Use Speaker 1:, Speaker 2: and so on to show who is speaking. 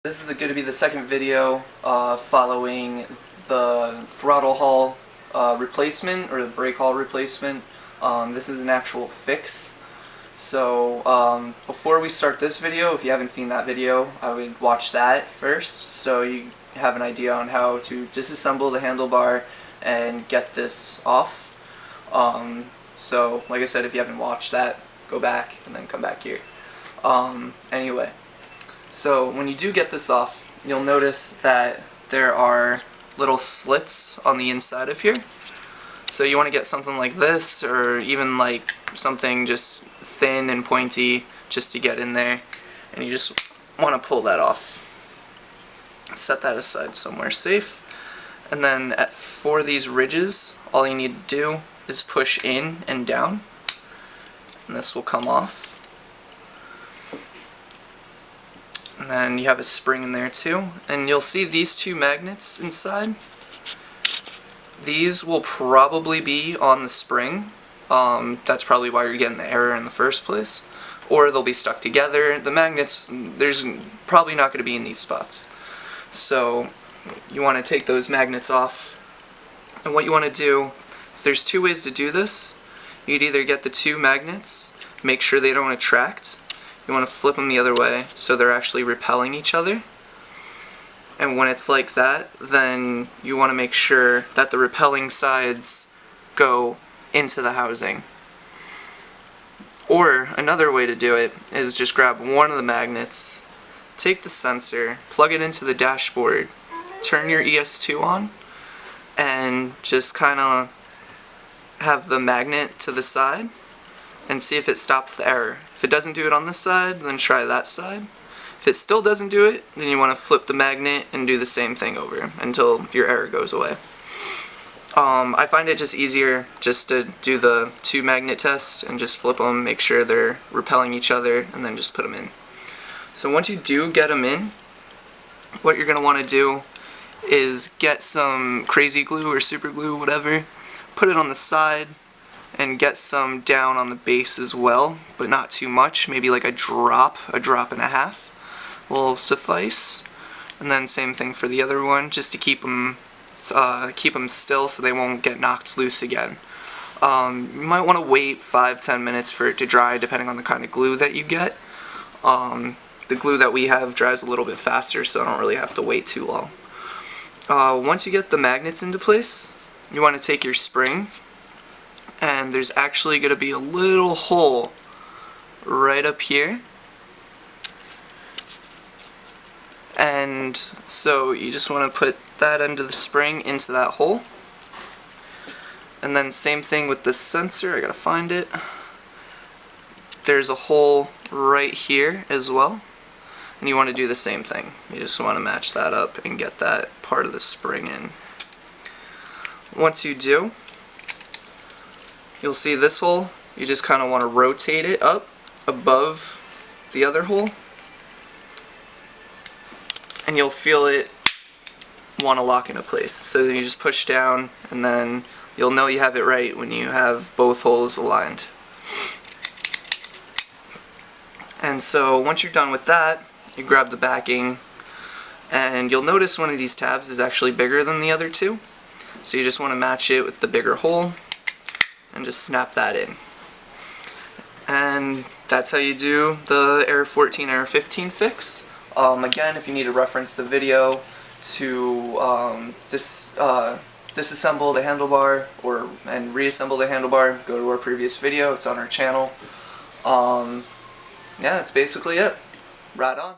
Speaker 1: This is going to be the second video following the throttle hull replacement, or the brake hull replacement. This is an actual fix. So before we start this video, if you haven't seen that video, I would watch that first so you have an idea on how to disassemble the handlebar and get this off. So like I said, if you haven't watched that, go back and then come back here. Anyway. So when you do get this off, you'll notice that there are little slits on the inside of here. So you want to get something like this, or even like something just thin and pointy just to get in there, and you just want to pull that off. Set that aside somewhere safe, and then for these ridges, all you need to do is push in and down, and this will come off. And then you have a spring in there too, and you'll see these two magnets inside. These will probably be on the spring. That's probably why you're getting the error in the first place. Or they'll be stuck together. The magnets, there's probably not going to be in these spots. So you want to take those magnets off. And what you want to do is, there's two ways to do this. You'd either get the two magnets, make sure they don't attract. You want to flip them the other way so they're actually repelling each other. And when it's like that, then you want to make sure that the repelling sides go into the housing. Or another way to do it is just grab one of the magnets, take the sensor, plug it into the dashboard, turn your ES2 on, and just kind of have the magnet to the side and see if it stops the error. If it doesn't do it on this side, then try that side. If it still doesn't do it, then you want to flip the magnet and do the same thing over until your error goes away. I find it just easier just to do the two magnet test and just flip them, make sure they're repelling each other, and then just put them in. So once you do get them in, what you're going to want to do is get some crazy glue or super glue, whatever, put it on the side, and get some down on the base as well, but not too much, maybe like a drop and a half will suffice. And then same thing for the other one, just to keep them still so they won't get knocked loose again. You might want to wait 5-10 minutes for it to dry, depending on the kind of glue that you get. The glue that we have dries a little bit faster, so I don't really have to wait too long. Once you get the magnets into place, you want to take your spring, and there's actually going to be a little hole right up here. And so you just want to put that end of the spring into that hole. And then same thing with the sensor, I gotta find it. There's a hole right here as well. And you want to do the same thing. You just want to match that up and get that part of the spring in. Once you do, you'll see this hole, you just kind of want to rotate it up above the other hole, and you'll feel it want to lock into place. So then you just push down, and then you'll know you have it right when you have both holes aligned. And so once you're done with that, you grab the backing, and you'll notice one of these tabs is actually bigger than the other two. So you just want to match it with the bigger hole and just snap that in. And that's how you do the error 14, error 15 fix. Again, if you need to reference the video to disassemble the handlebar and reassemble the handlebar, go to our previous video. It's on our channel. Yeah, that's basically it. Right on.